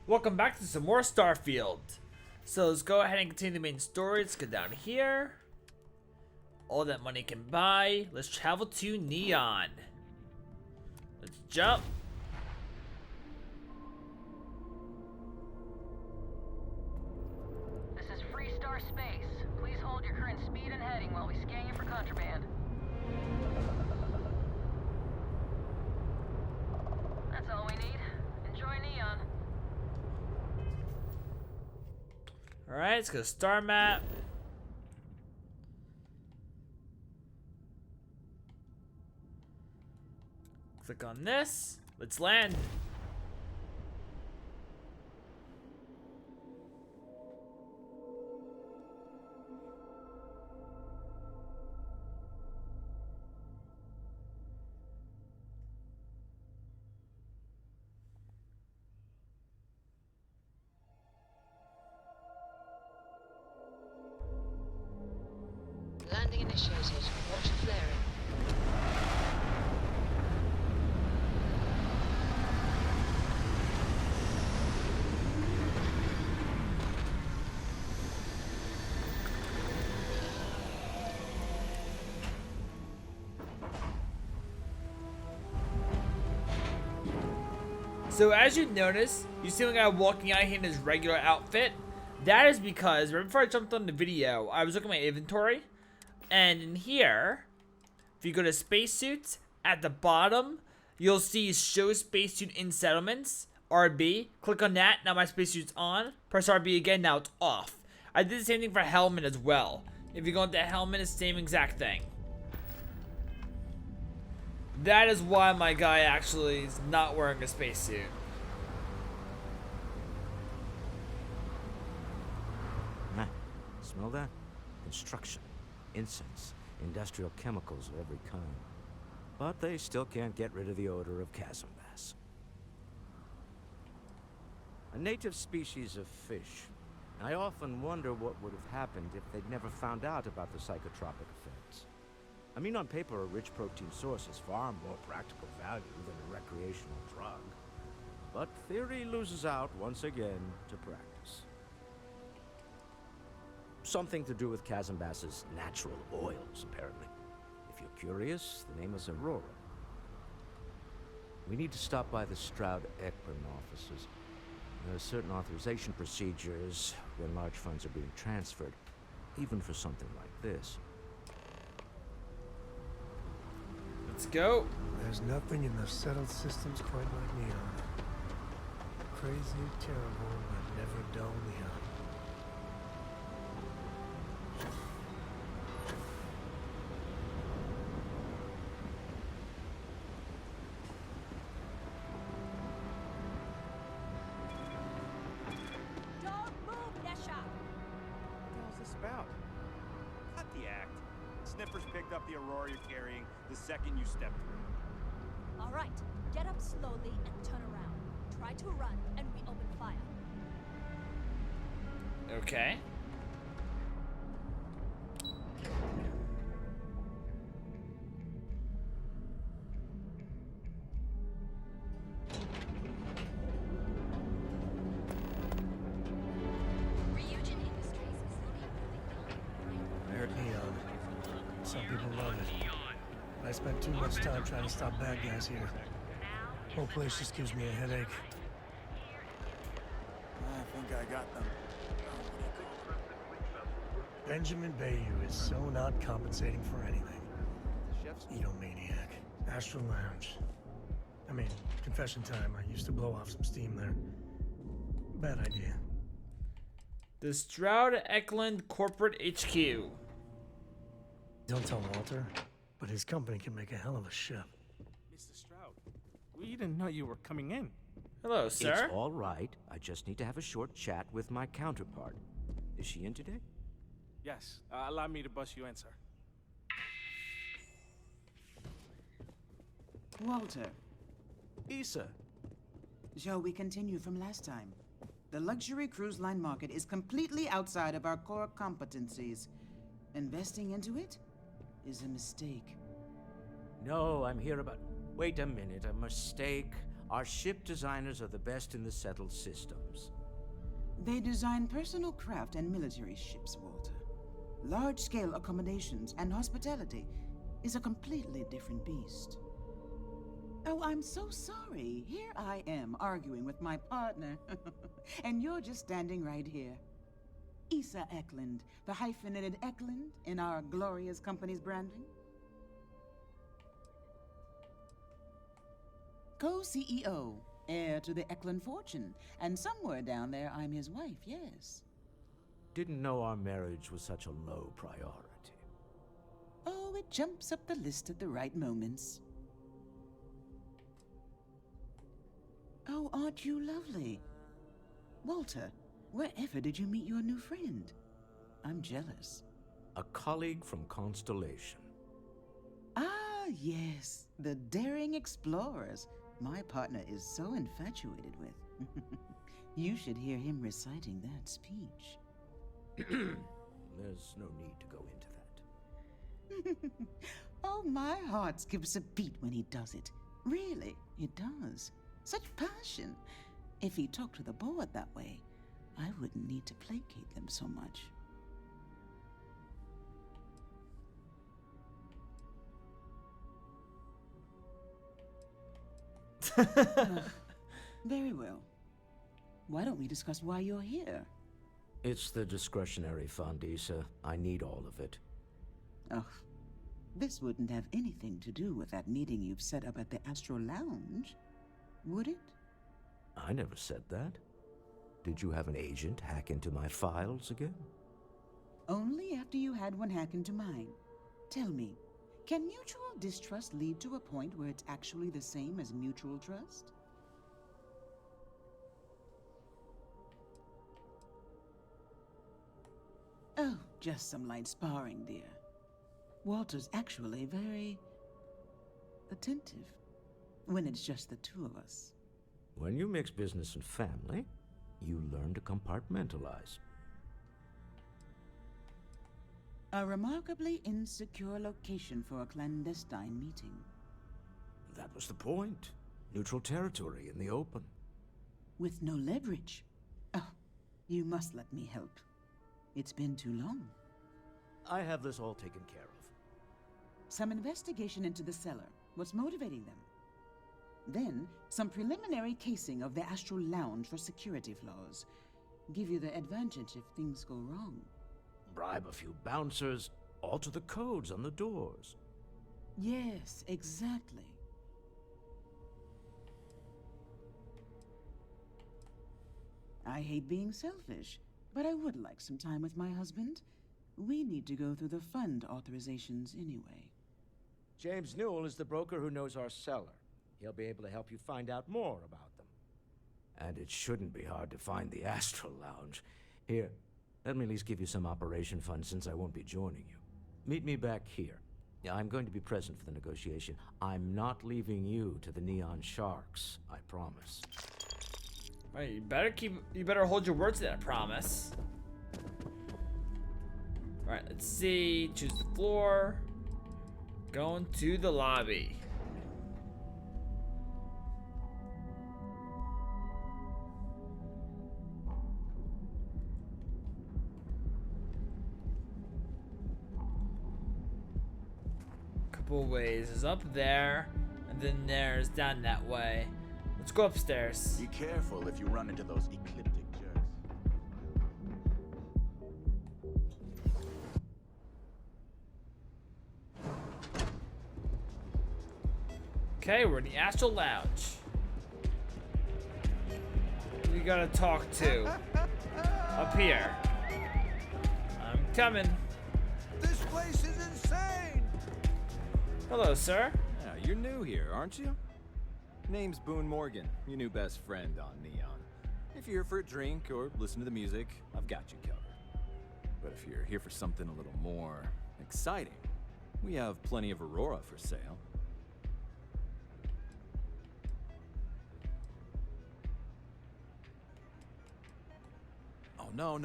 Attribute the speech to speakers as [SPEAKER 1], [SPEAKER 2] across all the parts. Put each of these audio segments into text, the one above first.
[SPEAKER 1] Welcome back to some more Starfield. So let's go ahead and continue the main story. Let's go down here. All that money can buy. Let's travel to Neon. Let's jump.
[SPEAKER 2] This is Free Star Space. Please hold your current speed and heading while we scan you for contraband. That's all we need. Enjoy Neon.
[SPEAKER 1] Alright, let's go to Star Map. Click on this. Let's land.
[SPEAKER 3] Landing initiated. Watch flaring.
[SPEAKER 1] So as you notice, you see a guy walking out here in his regular outfit. That is because right before I jumped on the video, I was looking at my inventory. And in here, if you go to spacesuits, at the bottom, you'll see show spacesuit in settlements, RB. Click on that, now my spacesuit's on. Press RB again, now it's off. I did the same thing for helmet as well. If you go into helmet, it's the same exact thing. That is why my guy actually is not wearing a spacesuit.
[SPEAKER 4] Nah, smell that? Construction, incense, industrial chemicals of every kind. But they still can't get rid of the odor of chasm bass. A native species of fish. I often wonder what would have happened if they'd never found out about the psychotropic effects. I mean, on paper, a rich protein source has far more practical value than a recreational drug. But theory loses out once again to practice. Something to do with chasm bass's natural oils, apparently. If you're curious, the name is Aurora. We need to stop by the Stroud-Ekman offices. There are certain authorization procedures when large funds are being transferred, even for something like this.
[SPEAKER 1] Let's go.
[SPEAKER 5] There's nothing in the settled systems quite like Neon. Crazy, terrible, but never dull Neon.
[SPEAKER 6] Don't move, Nesha!
[SPEAKER 7] What the hell's this about? Cut the act. Sniffers picked up the Aurora you're carrying the second you stepped through.
[SPEAKER 6] All right, get up slowly and turn around. Try to run, and we open fire.
[SPEAKER 1] Okay.
[SPEAKER 5] I heard Neon. Some people love it. I spent too much time trying to stop bad guys here. Whole place just gives me a headache.
[SPEAKER 7] I think I got them.
[SPEAKER 5] Benjamin Bayou is so not compensating for anything.
[SPEAKER 7] Chef's
[SPEAKER 5] Edomaniac. Astral Lounge. I mean, confession time. I used to blow off some steam there. Bad idea.
[SPEAKER 1] The Stroud-Ekman Corporate HQ.
[SPEAKER 5] Don't tell Walter, but his company can make a hell of a ship.
[SPEAKER 7] Mr. Stroud, we didn't know you were coming in.
[SPEAKER 1] Hello, sir.
[SPEAKER 4] It's all right. I just need to have a short chat with my counterpart. Is she in today?
[SPEAKER 7] Yes, allow me to bust you in, sir.
[SPEAKER 8] Walter,
[SPEAKER 7] Issa,
[SPEAKER 8] shall we continue from last time? The luxury cruise line market is completely outside of our core competencies. Investing into it is a mistake.
[SPEAKER 4] No, I'm here about... Wait a minute, a mistake? Our ship designers are the best in the settled systems.
[SPEAKER 8] They design personal craft and military ships, Walter. Large-scale accommodations and hospitality is a completely different beast. Oh, I'm so sorry. Here I am arguing with my partner, and you're just standing right here. Issa Eklund, the hyphenated Eklund in our glorious company's branding. Co-CEO, heir to the Eklund fortune, and somewhere down there I'm his wife, yes.
[SPEAKER 4] Didn't know our marriage was such a low priority.
[SPEAKER 8] Oh, it jumps up the list at the right moments. Oh, aren't you lovely? Walter, wherever did you meet your new friend? I'm jealous.
[SPEAKER 4] A colleague from Constellation.
[SPEAKER 8] Ah, yes, the daring explorers my partner is so infatuated with. You should hear him reciting that speech.
[SPEAKER 4] There's no need to go into that.
[SPEAKER 8] Oh, my heart skips a beat when he does it. Really, it does. Such passion. If he talked to the board that way, I wouldn't need to placate them so much. Very well. Why don't we discuss why you're here?
[SPEAKER 4] It's the discretionary fund, Issa. I need all of it.
[SPEAKER 8] Oh, this wouldn't have anything to do with that meeting you've set up at the Astro Lounge, would it?
[SPEAKER 4] I never said that. Did you have an agent hack into my files again?
[SPEAKER 8] Only after you had one hack into mine. Tell me, can mutual distrust lead to a point where it's actually the same as mutual trust? Oh, just some light sparring, dear. Walter's actually very attentive when it's just the two of us.
[SPEAKER 4] When you mix business and family, you learn to compartmentalize.
[SPEAKER 8] A remarkably insecure location for a clandestine meeting.
[SPEAKER 4] That was the point. Neutral territory in the open.
[SPEAKER 8] With no leverage. Oh, you must let me help. It's been too long.
[SPEAKER 4] I have this all taken care of.
[SPEAKER 8] Some investigation into the cellar. What's motivating them? Then, some preliminary casing of the Astral Lounge for security flaws. Give you the advantage if things go wrong.
[SPEAKER 4] Bribe a few bouncers, alter the codes on the doors.
[SPEAKER 8] Yes, exactly. I hate being selfish, but I would like some time with my husband. We need to go through the fund authorizations anyway.
[SPEAKER 4] James Newell is the broker who knows our cellar. He'll be able to help you find out more about them. And it shouldn't be hard to find the Astral Lounge. Here, let me at least give you some operation funds since I won't be joining you. Meet me back here. I'm going to be present for the negotiation. I'm not leaving you to the Neon Sharks, I promise.
[SPEAKER 1] All right, you better hold your word to that promise. All right, let's see. Choose the floor. Going to the lobby. Couple ways. There's up there, and then there's down that way. Let's go upstairs.
[SPEAKER 9] Be careful if you run into those ecliptic jerks.
[SPEAKER 1] Okay, we're in the Astral Lounge. We gotta talk to up here. I'm coming.
[SPEAKER 7] This place is insane!
[SPEAKER 1] Hello, sir.
[SPEAKER 10] Yeah, you're new here, aren't you? Name's Boone Morgan, your new best friend on Neon. If you're here for a drink or listen to the music, I've got you covered. But if you're here for something a little more exciting, we have plenty of Aurora for sale. Oh, no.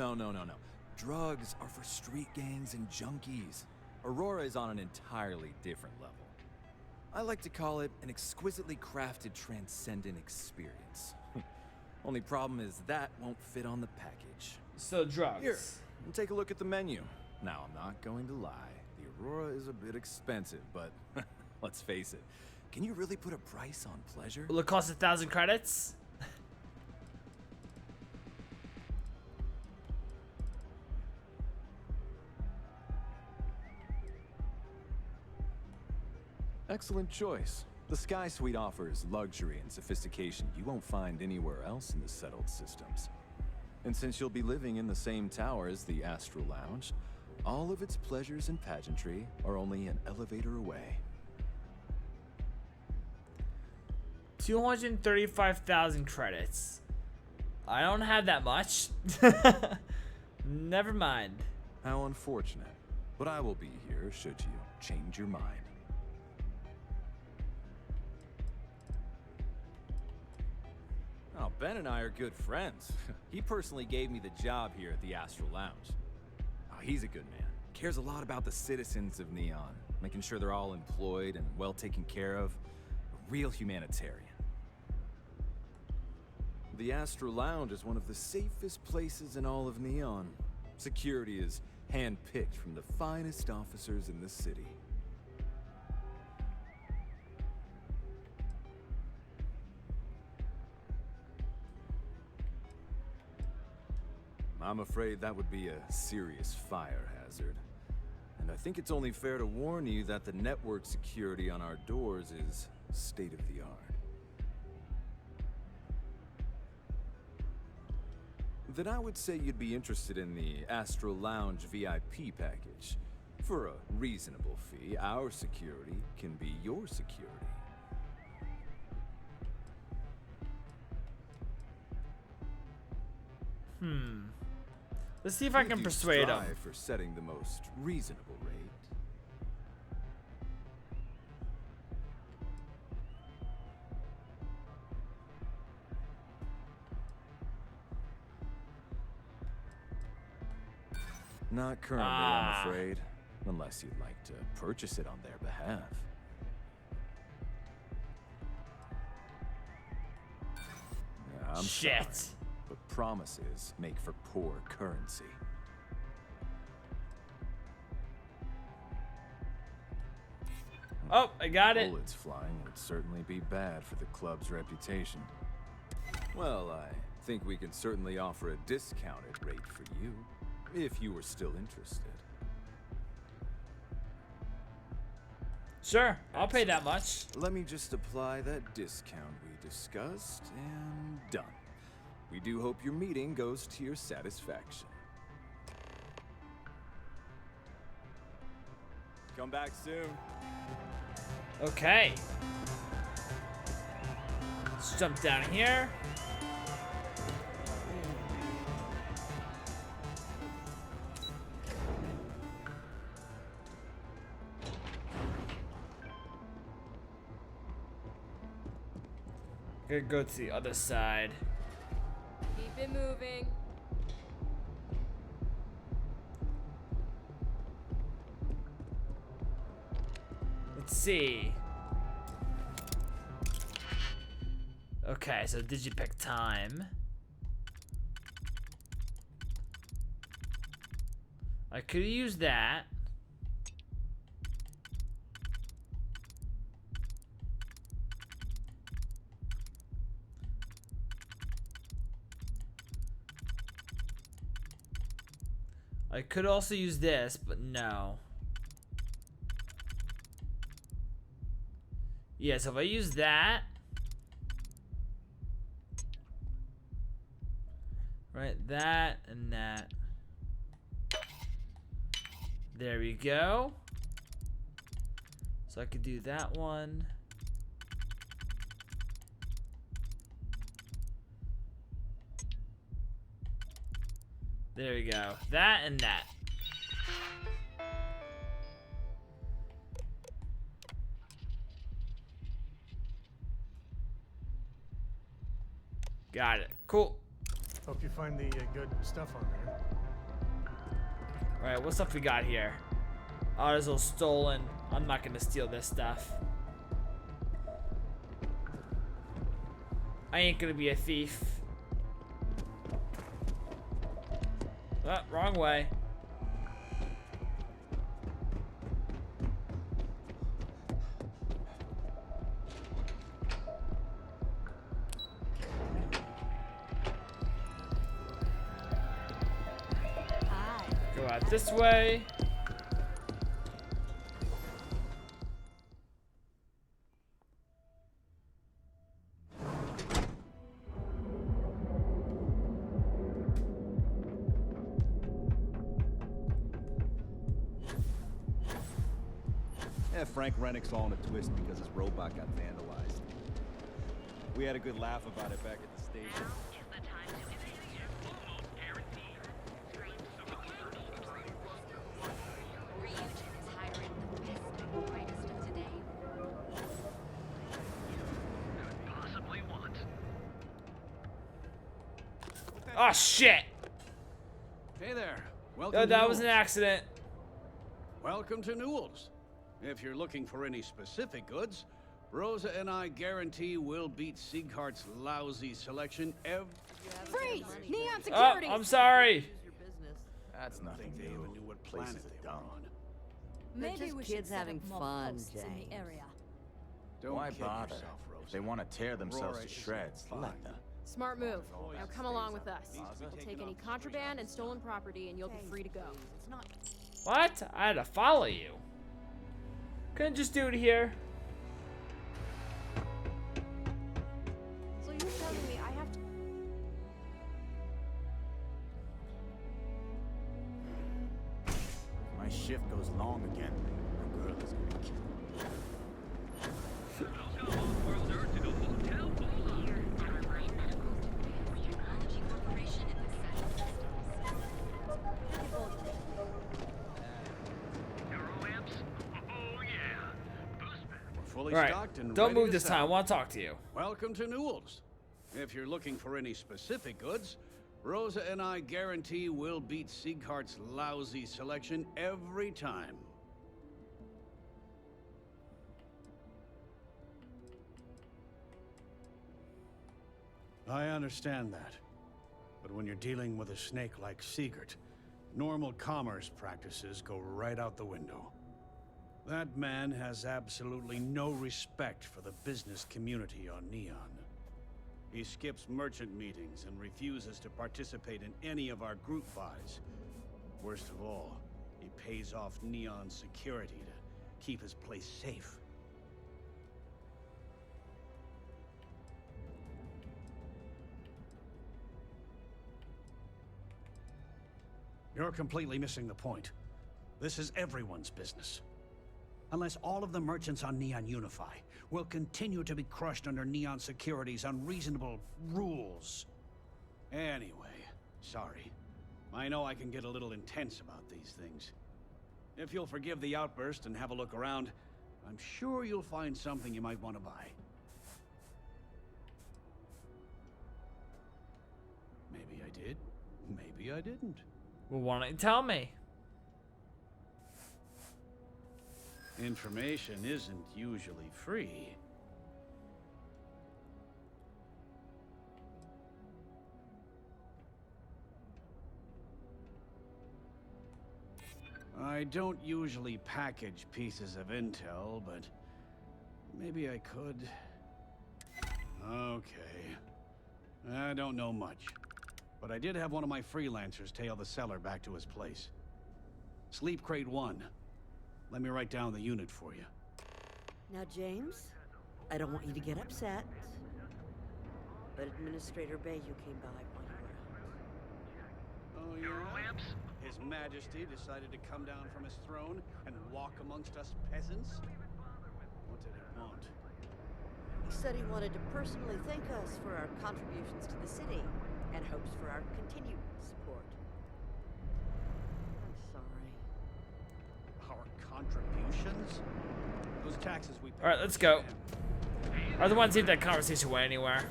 [SPEAKER 10] Drugs are for street gangs and junkies. Aurora is on an entirely different level. I like to call it an exquisitely crafted transcendent experience. Only problem is that won't fit on the package.
[SPEAKER 1] So drugs.
[SPEAKER 10] Here, take a look at the menu. Now, I'm not going to lie. The Aurora is a bit expensive, but let's face it. Can you really put a price on pleasure?
[SPEAKER 1] Will it cost 1,000 credits?
[SPEAKER 10] Excellent choice. The Sky Suite offers luxury and sophistication you won't find anywhere else in the settled systems. And since you'll be living in the same tower as the Astral Lounge, all of its pleasures and pageantry are only an elevator away.
[SPEAKER 1] 235,000 credits. I don't have that much. Never mind.
[SPEAKER 10] How unfortunate. But I will be here should you change your mind. Oh, Ben and I are good friends. He personally gave me the job here at the Astral Lounge. Oh, he's a good man. Cares a lot about the citizens of Neon, making sure they're all employed and well taken care of. A real humanitarian. The Astral Lounge is one of the safest places in all of Neon. Security is hand-picked from the finest officers in the city. I'm afraid that would be a serious fire hazard. And I think it's only fair to warn you that the network security on our doors is state-of-the-art. Then I would say you'd be interested in the Astral Lounge VIP package. For a reasonable fee, our security can be your security.
[SPEAKER 1] Let's see if I can persuade him.
[SPEAKER 10] For setting the most reasonable rate. Not currently, I'm afraid. Unless you'd like to purchase it on their behalf. Yeah, I'm
[SPEAKER 1] Shit.
[SPEAKER 10] sorry, but promises make for poor currency.
[SPEAKER 1] Oh, I got it.
[SPEAKER 10] Bullets flying would certainly be bad for the club's reputation. Well, I think we can certainly offer a discounted rate for you, if you were still interested.
[SPEAKER 1] Sure, I'll pay that much.
[SPEAKER 10] Let me just apply that discount we discussed, and done. We do hope your meeting goes to your satisfaction. Come back soon.
[SPEAKER 1] Okay. Let's jump down here. Gonna go to the other side.
[SPEAKER 11] Keep it moving.
[SPEAKER 1] Let's see. Okay, so digipick time. I could use that. I could also use this, but no. Yeah, so if I use that. Right, that and that. There we go. So I could do that one. There we go. That and that. Got it. Cool.
[SPEAKER 5] Hope you find the good stuff on there.
[SPEAKER 1] Alright, what stuff we got here? Oh, there's all stolen. I'm not gonna steal this stuff. I ain't gonna be a thief. Oh, wrong way. Go out this way.
[SPEAKER 9] Yeah, Frank Rennick's all in a twist because his robot got vandalized. We had a good laugh about it back at the station.
[SPEAKER 1] Oh shit!
[SPEAKER 12] Hey there.
[SPEAKER 1] No,
[SPEAKER 12] Welcome.
[SPEAKER 1] that was an accident.
[SPEAKER 12] Welcome to Newell's. If you're looking for any specific goods, Rosa and I guarantee we'll beat Sieghart's lousy selection every...
[SPEAKER 11] Freeze! Neon
[SPEAKER 1] Oh,
[SPEAKER 11] security!
[SPEAKER 1] I'm sorry.
[SPEAKER 10] That's nothing
[SPEAKER 12] They even knew what planet they were on.
[SPEAKER 6] Maybe
[SPEAKER 13] just
[SPEAKER 6] we
[SPEAKER 13] kids
[SPEAKER 6] should set
[SPEAKER 13] having
[SPEAKER 6] up more
[SPEAKER 13] fun,
[SPEAKER 6] posts in the
[SPEAKER 13] James.
[SPEAKER 6] area.
[SPEAKER 12] Don't
[SPEAKER 10] Why
[SPEAKER 12] kid
[SPEAKER 10] bother?
[SPEAKER 12] yourself, Rosa.
[SPEAKER 10] If they want to tear themselves
[SPEAKER 12] Rory
[SPEAKER 10] to
[SPEAKER 12] is
[SPEAKER 10] shreds,
[SPEAKER 12] fine.
[SPEAKER 10] let them.
[SPEAKER 11] Smart move. Now come along with us.
[SPEAKER 12] We'll
[SPEAKER 11] We'll take any contraband and stolen property, and you'll be free to go.
[SPEAKER 13] It's not.
[SPEAKER 1] What? I had to follow you. Couldn't just do it here.
[SPEAKER 11] So you're telling me I have to...
[SPEAKER 10] My shift goes long again. My girl is gonna kill me.
[SPEAKER 12] Fully
[SPEAKER 1] Alright,
[SPEAKER 12] stocked and
[SPEAKER 1] don't
[SPEAKER 12] ready
[SPEAKER 1] move
[SPEAKER 12] to
[SPEAKER 1] this time. I
[SPEAKER 12] sell.
[SPEAKER 1] want to talk to you.
[SPEAKER 12] Welcome to Newell's. If you're looking for any specific goods, Rosa and I guarantee we'll beat Sieghart's lousy selection every time. I understand that. But when you're dealing with a snake like Siegert, normal commerce practices go right out the window. That man has absolutely no respect for the business community on Neon. He skips merchant meetings and refuses to participate in any of our group buys. Worst of all, he pays off Neon security to keep his place safe. You're completely missing the point. This is everyone's business. Unless all of the merchants on Neon unify, we'll continue to be crushed under Neon Security's unreasonable rules. Anyway, sorry. I know I can get a little intense about these things. If you'll forgive the outburst and have a look around, I'm sure you'll find something you might want to buy. Maybe I did, maybe I didn't.
[SPEAKER 1] Well, why don't you tell me?
[SPEAKER 12] Information isn't usually free. I don't usually package pieces of intel, but maybe I could. Okay. I don't know much, but I did have one of my freelancers tail the seller back to his place. Sleep Crate 1. Let me write down the unit for you.
[SPEAKER 13] Now, James, I don't want you to get upset, but Administrator Bayou came by while you were out.
[SPEAKER 12] Oh, yeah? His Majesty decided to come down from his throne and walk amongst us peasants? What did he want?
[SPEAKER 13] He said he wanted to personally thank us for our contributions to the city and hopes for our continued support. I'm sorry.
[SPEAKER 12] Our contributions? Those taxes we pay.
[SPEAKER 1] Alright, let's go. I don't want to see if that conversation went anywhere.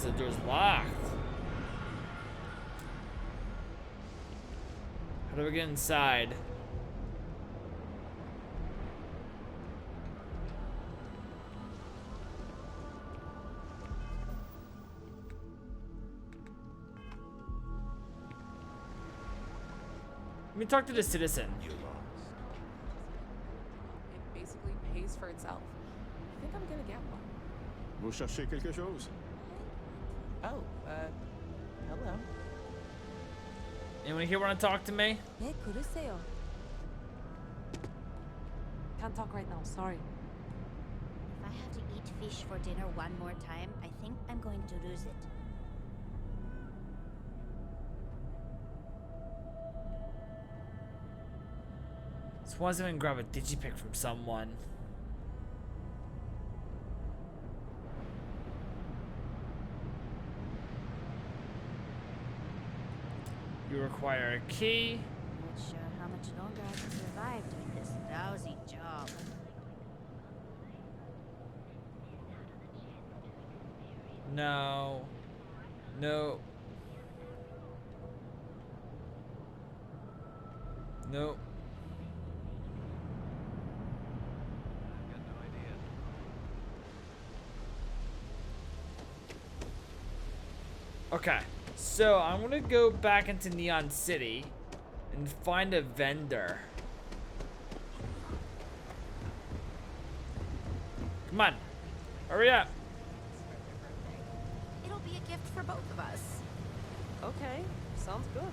[SPEAKER 1] so the door's locked. How do we get inside? Let me talk to the citizen.
[SPEAKER 14] It basically pays for itself. I think I'm gonna get one.
[SPEAKER 15] Vous cherchez quelque chose?
[SPEAKER 14] Oh, hello.
[SPEAKER 1] Anyone here want to talk to me?
[SPEAKER 11] 네, 그러세요.
[SPEAKER 14] Can't talk right now, sorry.
[SPEAKER 16] If I have to eat fish for dinner one more time, I think I'm going to lose it.
[SPEAKER 1] Just wants to grab a digipic from someone. You require a key.
[SPEAKER 16] Not sure how much longer I can survive doing this lousy job.
[SPEAKER 1] No. No. No. Okay, so I'm gonna go back into Neon City and find a vendor. Come on, hurry up.
[SPEAKER 11] It'll be a gift for both of us.
[SPEAKER 14] Okay, sounds good.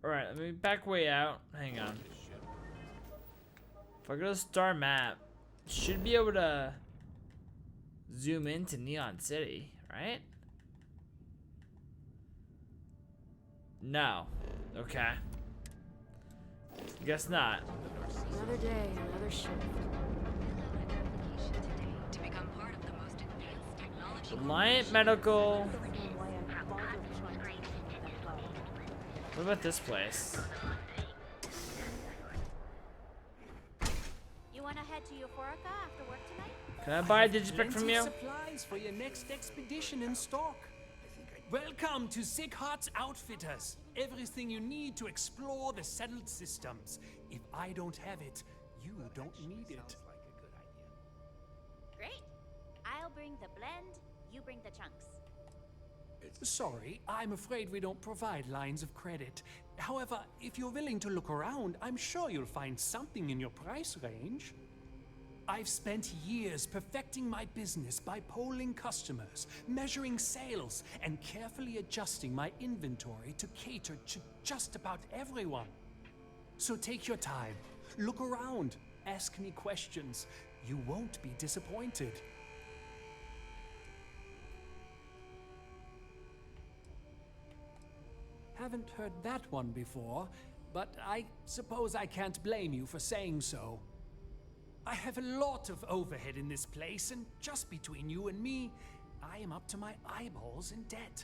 [SPEAKER 1] Alright, let me back way out. Hang on. If I go to Star Map, should be able to zoom into Neon City, right? No. Okay. Guess not.
[SPEAKER 11] Another day, another shift.
[SPEAKER 3] To become part of the most advanced technology.
[SPEAKER 1] Reliant Medical. What about this place?
[SPEAKER 6] You wanna head to Euphorica after work tonight?
[SPEAKER 1] Can I buy a digipic from
[SPEAKER 17] Plenty
[SPEAKER 1] you?
[SPEAKER 17] of supplies for your next expedition in stock. Welcome to Sick Heart's Outfitters. Everything you need to explore the settled systems. If I don't have it, you don't need it.
[SPEAKER 6] Great. I'll bring the blend, you bring the chunks.
[SPEAKER 17] Sorry, I'm afraid we don't provide lines of credit. However, if you're willing to look around, I'm sure you'll find something in your price range. I've spent years perfecting my business by polling customers, measuring sales, and carefully adjusting my inventory to cater to just about everyone. So take your time, look around, ask me questions. You won't be disappointed. Haven't heard that one before, but I suppose I can't blame you for saying so. I have a lot of overhead in this place, and just between you and me, I am up to my eyeballs in debt.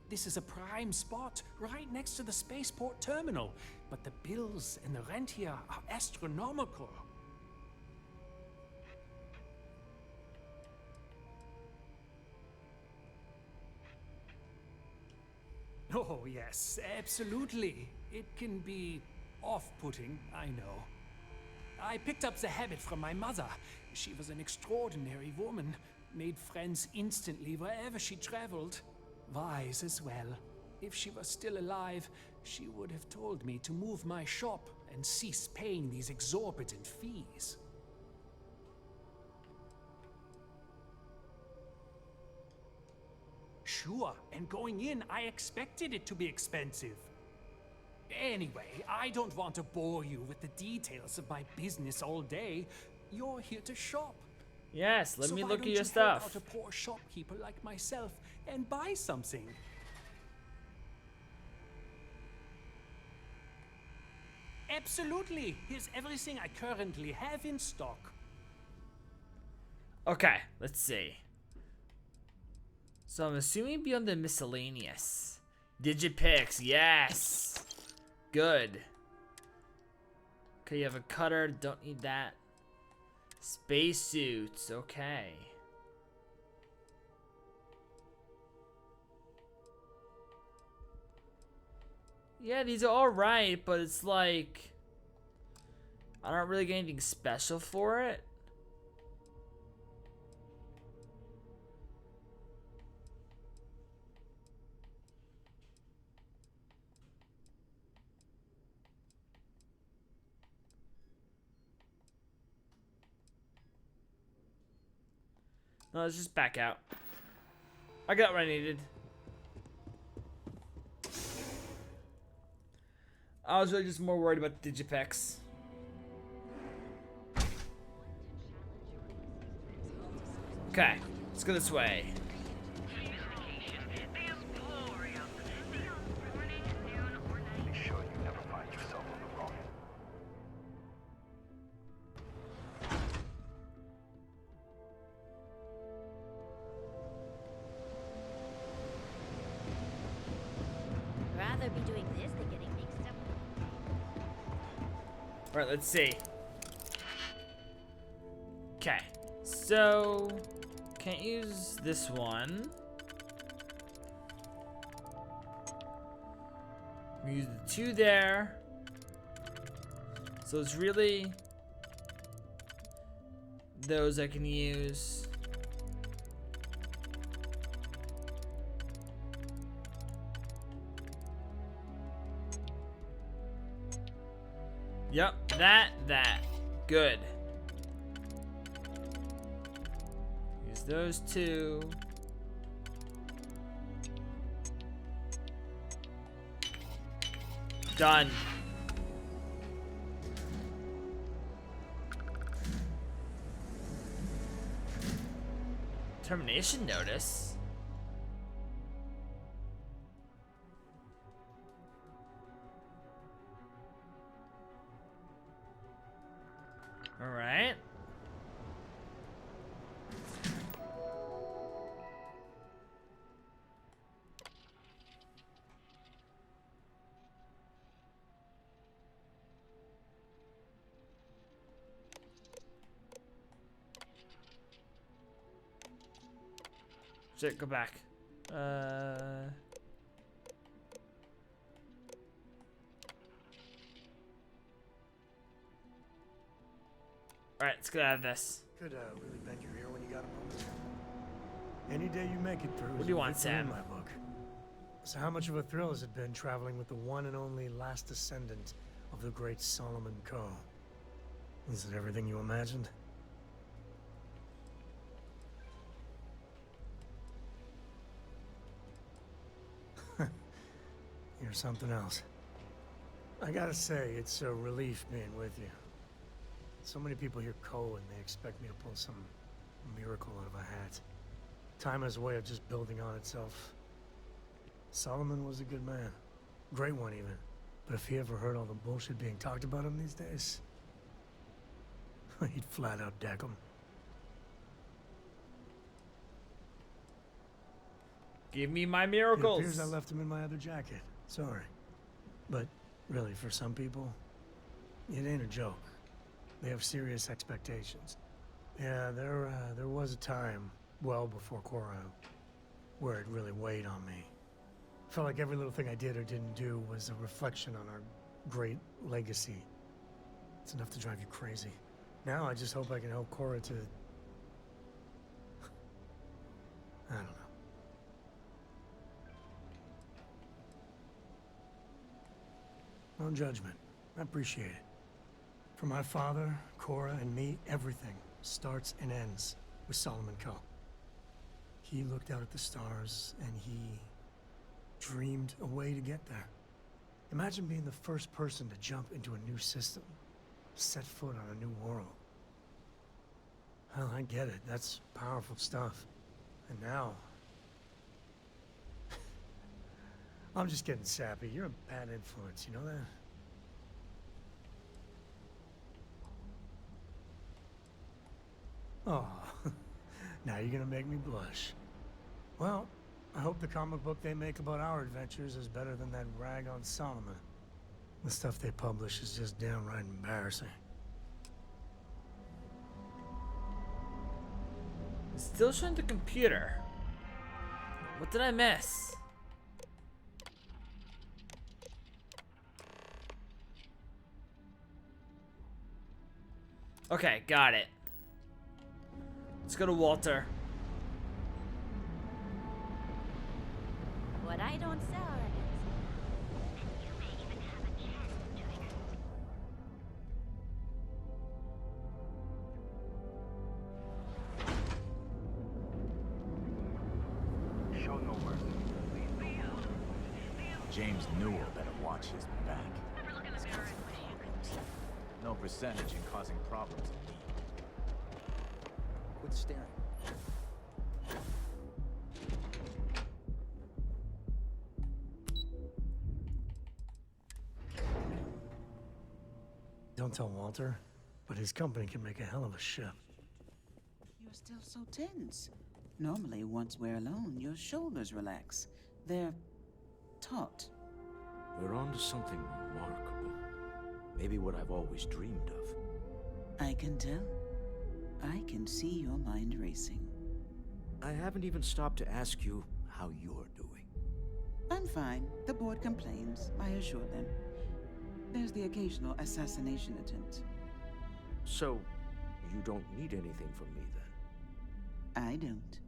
[SPEAKER 17] This is a prime spot, right next to the spaceport terminal, but the bills and the rent here are astronomical. Oh, yes, absolutely. It can be off-putting, I know. I picked up the habit from my mother. She was an extraordinary woman, made friends instantly wherever she traveled. Wise as well. If she was still alive, she would have told me to move my shop and cease paying these exorbitant fees. Sure, and going in, I expected it to be expensive. Anyway, I don't want to bore you with the details of my business all day. You're here to shop.
[SPEAKER 1] Yes, let me
[SPEAKER 17] why
[SPEAKER 1] look at
[SPEAKER 17] don't
[SPEAKER 1] your
[SPEAKER 17] you
[SPEAKER 1] stuff.
[SPEAKER 17] help out a poor shopkeeper like myself and buy something? Absolutely. Here's everything I currently have in stock.
[SPEAKER 1] Okay, let's see. So I'm assuming beyond the miscellaneous. Digipix, yes. Good. Okay, you have a cutter, don't need that. Spacesuits, okay. Yeah, these are all right, but it's like I don't really get anything special for it. No, let's just back out. I got what I needed. I was really just more worried about the Digipex. Okay, let's go this way.
[SPEAKER 16] Rather be doing this than getting mixed up.
[SPEAKER 1] Alright, let's see. Okay, so can't use this one. We use the two there. So it's really those I can use. Yep, that. Good. Use those two. Done. Termination notice. All right. Shit, go back. Alright, let's get out of this.
[SPEAKER 5] Could really bend your ear when you got a moment. Any day you make it through.
[SPEAKER 1] What do you want, Sam?
[SPEAKER 5] In my book. So how much of a thrill has it been traveling with the one and only last descendant of the great Solomon Coe? Is it everything you imagined? You're something else. I gotta say, it's a relief being with you. So many people hear Coe and they expect me to pull some miracle out of a hat. Time has a way of just building on itself. Solomon was a good man. Great one, even. But if he ever heard all the bullshit being talked about him these days, he'd flat out deck him.
[SPEAKER 1] Give me my miracles.
[SPEAKER 5] It appears I left him in my other jacket. Sorry. But really, for some people, it ain't a joke. They have serious expectations. Yeah, there was a time, well before Cora, where it really weighed on me. Felt like every little thing I did or didn't do was a reflection on our great legacy. It's enough to drive you crazy. Now I just hope I can help Cora to... I don't know. No judgment. I appreciate it. For my father, Cora, and me, everything starts and ends with Solomon Coe. He looked out at the stars, and he dreamed a way to get there. Imagine being the first person to jump into a new system, set foot on a new world. Well, I get it. That's powerful stuff. And now... I'm just getting sappy. You're a bad influence, you know that? Oh, now you're gonna make me blush. Well, I hope the comic book they make about our adventures is better than that rag on Solomon. The stuff they publish is just downright embarrassing.
[SPEAKER 1] It's still showing the computer. What did I miss? Okay, got it. Let's go to Walter.
[SPEAKER 16] What I don't sell, I
[SPEAKER 18] Show no mercy.
[SPEAKER 10] James Newell better watch his back. No percentage in causing problems in me.
[SPEAKER 9] Quit staring.
[SPEAKER 5] Don't tell Walter, but his company can make a hell of a ship.
[SPEAKER 8] You're still so tense. Normally, once we're alone, your shoulders relax. They're taut.
[SPEAKER 4] We're on to something remarkable. Maybe what I've always dreamed of.
[SPEAKER 8] I can tell. I can see your mind racing.
[SPEAKER 4] I haven't even stopped to ask you how you're doing.
[SPEAKER 8] I'm fine. The board complains, I assure them. There's the occasional assassination attempt.
[SPEAKER 4] So, you don't need anything from me then?
[SPEAKER 8] I don't.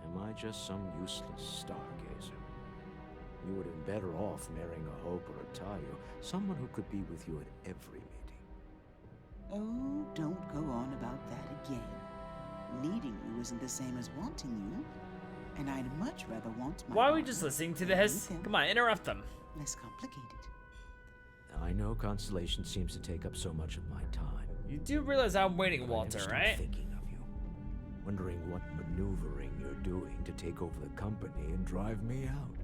[SPEAKER 4] Am I just some useless stargazer? You would have been better off marrying a Hope or a Tayo, someone who could be with you at every meeting.
[SPEAKER 8] Oh, don't go on about that again. Needing you isn't the same as wanting you. And I'd much rather want my
[SPEAKER 1] Why are we just listening to this? Come on, interrupt them.
[SPEAKER 8] Less complicated.
[SPEAKER 4] I know Constellation seems to take up so much of my time.
[SPEAKER 1] You do realize I'm waiting, Walter, right?
[SPEAKER 4] Thinking of you, wondering what maneuvering you're doing to take over the company and drive me out.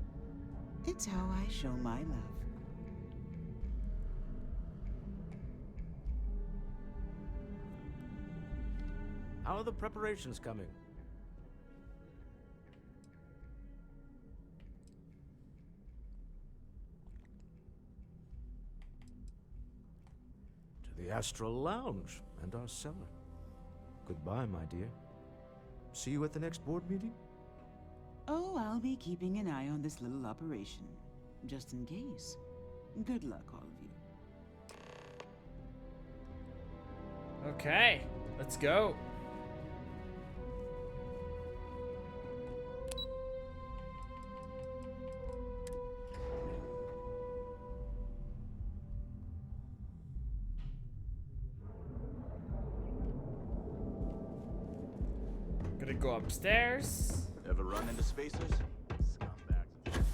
[SPEAKER 8] It's how I show my love.
[SPEAKER 4] How are the preparations coming? To the Astral Lounge and our cellar. Goodbye, my dear. See you at the next board meeting?
[SPEAKER 8] Oh, I'll be keeping an eye on this little operation, just in case. Good luck, all of you.
[SPEAKER 1] Okay, let's go. Gonna go upstairs.
[SPEAKER 9] Ever run into spacers? Scumbags.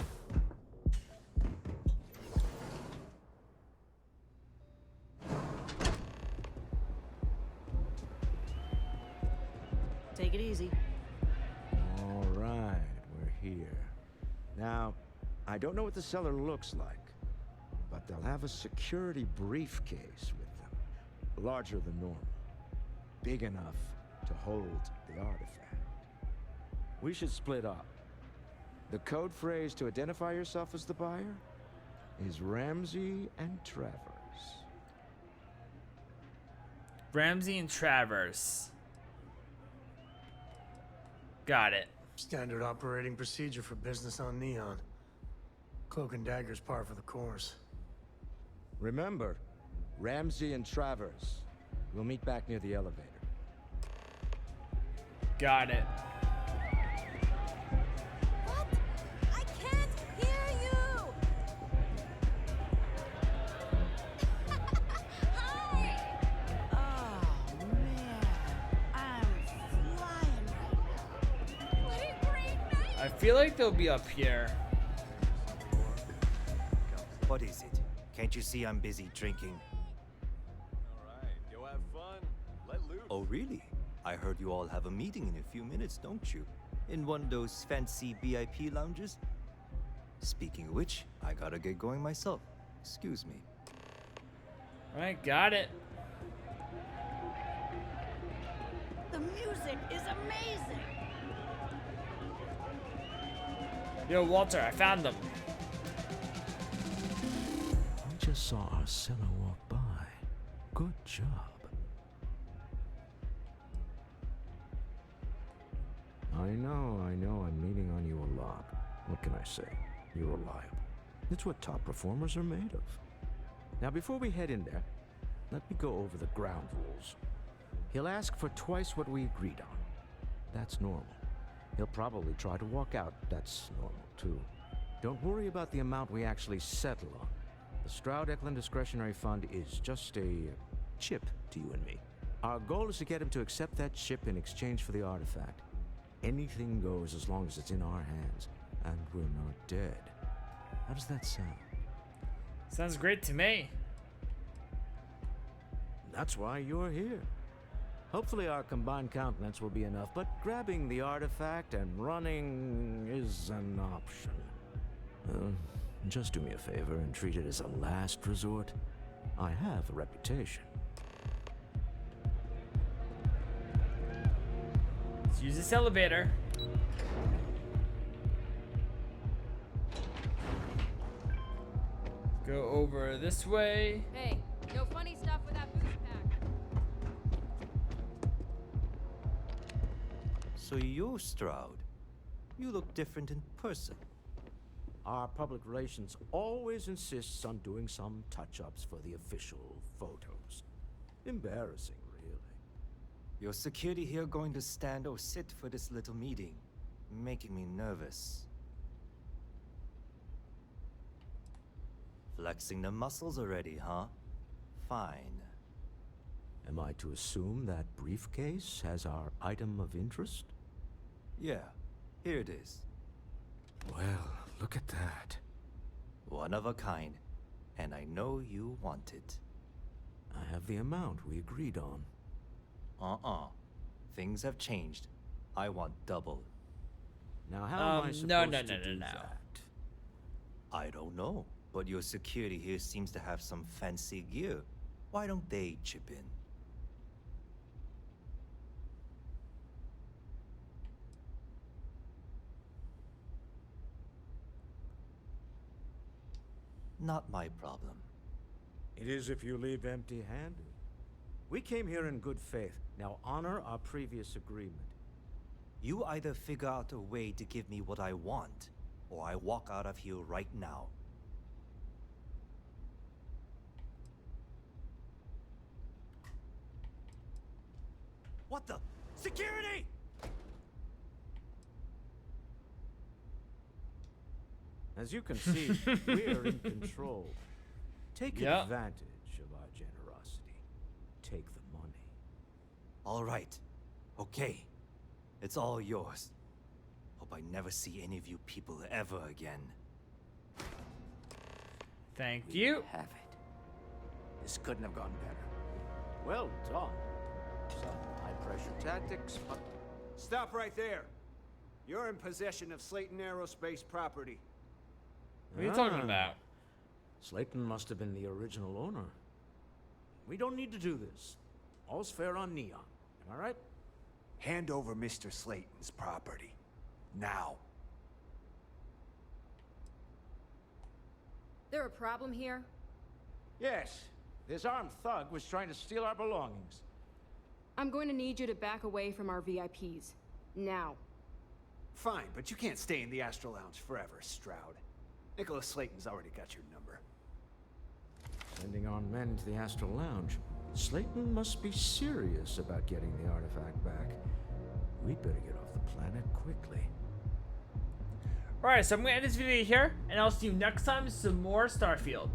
[SPEAKER 13] Take it easy.
[SPEAKER 4] All right, we're here. Now, I don't know what the cellar looks like, but they'll have a security briefcase with them. Larger than normal. Big enough to hold the artifact. We should split up. The code phrase to identify yourself as the buyer is Ramsey and Travers.
[SPEAKER 1] Ramsey and Travers. Got it.
[SPEAKER 5] Standard operating procedure for business on Neon. Cloak and dagger's par for the course.
[SPEAKER 4] Remember, Ramsey and Travers. We'll meet back near the elevator.
[SPEAKER 1] Got it.
[SPEAKER 6] What? I can't hear you! Hi!
[SPEAKER 13] Oh, man. I'm flying right now.
[SPEAKER 6] What a great night!
[SPEAKER 1] I feel like they'll be up here.
[SPEAKER 18] What is it? Can't you see I'm busy drinking?
[SPEAKER 10] Alright, go have fun. Let loose.
[SPEAKER 18] Oh, really? I heard you all have a meeting in a few minutes, don't you? In one of those fancy VIP lounges? Speaking of which, I gotta get going myself. Excuse me.
[SPEAKER 1] Alright, got it.
[SPEAKER 13] The music is amazing!
[SPEAKER 1] Yo, Walter, I found them.
[SPEAKER 4] I just saw Arcella walk by. Good job. I know, I'm leaning on you a lot. What can I say? You're reliable. It's what top performers are made of. Now, before we head in there, let me go over the ground rules. He'll ask for twice what we agreed on. That's normal. He'll probably try to walk out. That's normal, too. Don't worry about the amount we actually settle on. The Stroud-Eklund Discretionary Fund is just a chip to you and me. Our goal is to get him to accept that chip in exchange for the artifact. Anything goes as long as it's in our hands, and we're not dead. How does that sound?
[SPEAKER 1] Sounds great to me.
[SPEAKER 4] That's why you're here. Hopefully our combined countenance will be enough, but grabbing the artifact and running is an option. Just do me a favor and treat it as a last resort. I have a reputation.
[SPEAKER 1] Let's use this elevator. Go over this way.
[SPEAKER 11] Hey, no funny stuff with that boost pack.
[SPEAKER 18] So you're Stroud. You look different in person.
[SPEAKER 4] Our public relations always insists on doing some touch-ups for the official photos. Embarrassing, really.
[SPEAKER 18] Your security here going to stand or sit for this little meeting, making me nervous. Flexing the muscles already, huh? Fine.
[SPEAKER 4] Am I to assume that briefcase has our item of interest?
[SPEAKER 18] Yeah, here it is.
[SPEAKER 4] Well, look at that.
[SPEAKER 18] One of a kind, and I know you want it.
[SPEAKER 4] I have the amount we agreed on.
[SPEAKER 18] Things have changed. I want double.
[SPEAKER 4] Now how am I supposed to do that?
[SPEAKER 18] I don't know, but your security here seems to have some fancy gear. Why don't they chip in? Not my problem.
[SPEAKER 4] It is if you leave empty-handed. We came here in good faith. Now honor our previous agreement.
[SPEAKER 18] You either figure out a way to give me what I want, or I walk out of here right now. What the? Security!
[SPEAKER 4] As you can see, we're in control. Take advantage of our generosity. Take the money.
[SPEAKER 18] All right. Okay. It's all yours. Hope I never see any of you people ever again.
[SPEAKER 1] Thank you.
[SPEAKER 4] Have it. This couldn't have gone better. Well done. Some high-pressure tactics, but...
[SPEAKER 19] Stop right there. You're in possession of Slayton Aerospace property.
[SPEAKER 1] What are you talking about?
[SPEAKER 4] Slayton must have been the original owner. We don't need to do this. All's fair on Neon. Am I right?
[SPEAKER 19] Hand over Mr. Slayton's property. Now.
[SPEAKER 11] There a problem here?
[SPEAKER 4] Yes. This armed thug was trying to steal our belongings.
[SPEAKER 11] I'm going to need you to back away from our VIPs. Now.
[SPEAKER 19] Fine, but you can't stay in the Astro Lounge forever, Stroud. Nicholas Slayton's already got your number.
[SPEAKER 4] Sending on men to the Astro Lounge. Slayton must be serious about getting the artifact back. We'd better get off the planet quickly.
[SPEAKER 1] Alright, so I'm going to end this video here, and I'll see you next time with some more Starfield.